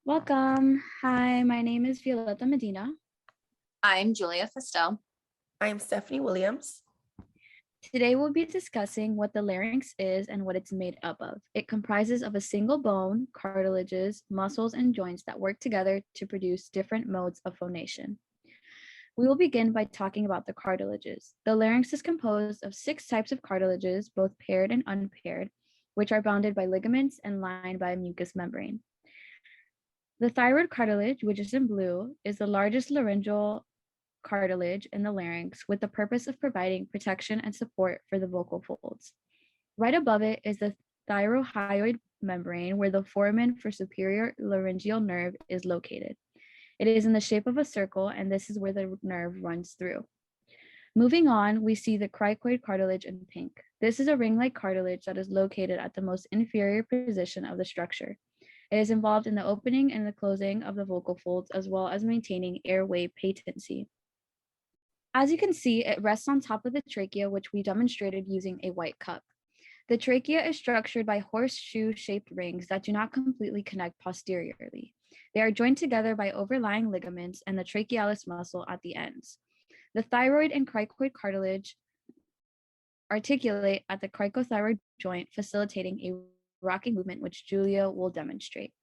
Welcome. Hi, my name is Violeta Medina. I'm Julia Festel. I'm Stephanie Williams. Today we'll be discussing what the larynx is and what it's made up of. It comprises of a single bone, cartilages, muscles, and joints that work together to produce different modes of phonation. We will begin by talking about the cartilages. The larynx is composed of 6 types of cartilages, both paired and unpaired, which are bounded by ligaments and lined by a mucous membrane. The thyroid cartilage, which is in blue, is the largest laryngeal cartilage in the larynx with the purpose of providing protection and support for the vocal folds. Right above it is the thyrohyoid membrane, where the foramen for superior laryngeal nerve is located. It is in the shape of a circle, and this is where the nerve runs through. Moving on, we see the cricoid cartilage in pink. This is a ring-like cartilage that is located at the most inferior position of the structure. It is involved in the opening and the closing of the vocal folds, as well as maintaining airway patency. As you can see, it rests on top of the trachea, which we demonstrated using a white cup. The trachea is structured by horseshoe-shaped rings that do not completely connect posteriorly. They are joined together by overlying ligaments and the trachealis muscle at the ends. The thyroid and cricoid cartilage articulate at the cricothyroid joint, facilitating a rocking movement, which Julia will demonstrate.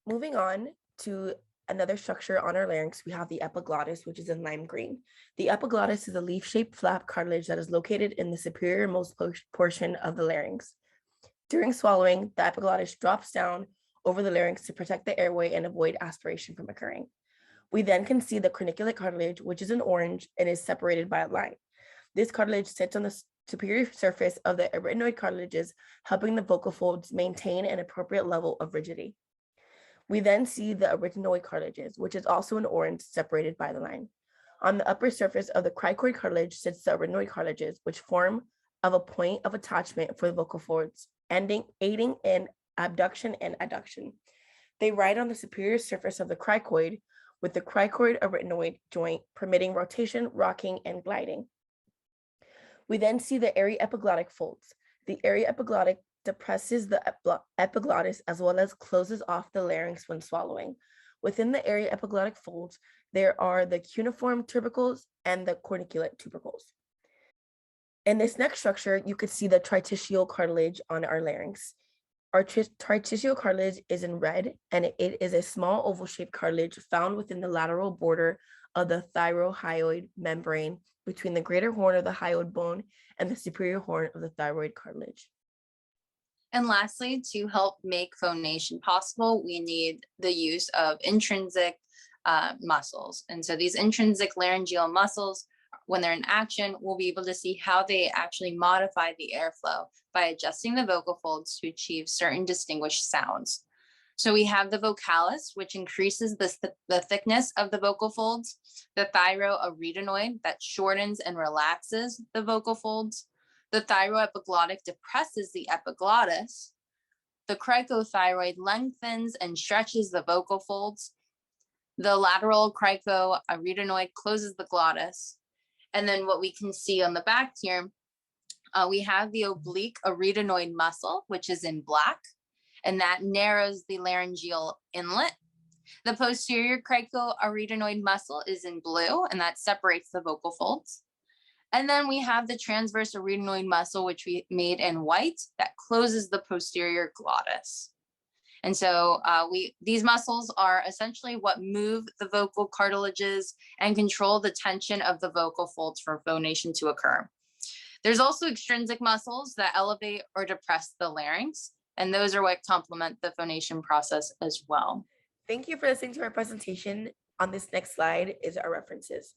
Moving on to another structure on our larynx, we have the epiglottis, which is in lime green. The epiglottis is a leaf-shaped flap cartilage that is located in the superior-most portion of the larynx. During swallowing, the epiglottis drops down over the larynx to protect the airway and avoid aspiration from occurring. We then can see the corniculate cartilage, which is in orange and is separated by a line. This cartilage sits on the superior surface of the arytenoid cartilages, helping the vocal folds maintain an appropriate level of rigidity. We then see the arytenoid cartilages, which is also in orange, separated by the line. On the upper surface of the cricoid cartilage sits the arytenoid cartilages, which form of a point of attachment for the vocal folds, aiding in abduction and adduction. They ride on the superior surface of the cricoid, with the cricoid arytenoid joint permitting rotation, rocking, and gliding. We then see the aryepiglottic folds. The aryepiglottic depresses the epiglottis as well as closes off the larynx when swallowing. Within the aryepiglottic folds, there are the cuneiform tubercles and the corniculate tubercles. In this next structure, you could see the triticial cartilage on our larynx. Our triticial cartilage is in red, and it is a small oval-shaped cartilage found within the lateral border of the thyrohyoid membrane between the greater horn of the hyoid bone and the superior horn of the thyroid cartilage. And lastly, to help make phonation possible, we need the use of intrinsic muscles. And so these intrinsic laryngeal muscles, when they're in action, we'll be able to see how they actually modify the airflow by adjusting the vocal folds to achieve certain distinguished sounds. So we have the vocalis, which increases the thickness of the vocal folds, the thyroarytenoid that shortens and relaxes the vocal folds, the thyroepiglottic depresses the epiglottis, the cricothyroid lengthens and stretches the vocal folds, the lateral cricoarytenoid closes the glottis, and then what we can see on the back here, we have the oblique arytenoid muscle, which is in black, and that narrows the laryngeal inlet. The posterior cricoarytenoid muscle is in blue, and that separates the vocal folds. And then we have the transverse arytenoid muscle, which we made in white, that closes the posterior glottis. And so these muscles are essentially what move the vocal cartilages and control the tension of the vocal folds for phonation to occur. There's also extrinsic muscles that elevate or depress the larynx, and those are what complement the phonation process as well. Thank you for listening to our presentation. On this next slide is our references.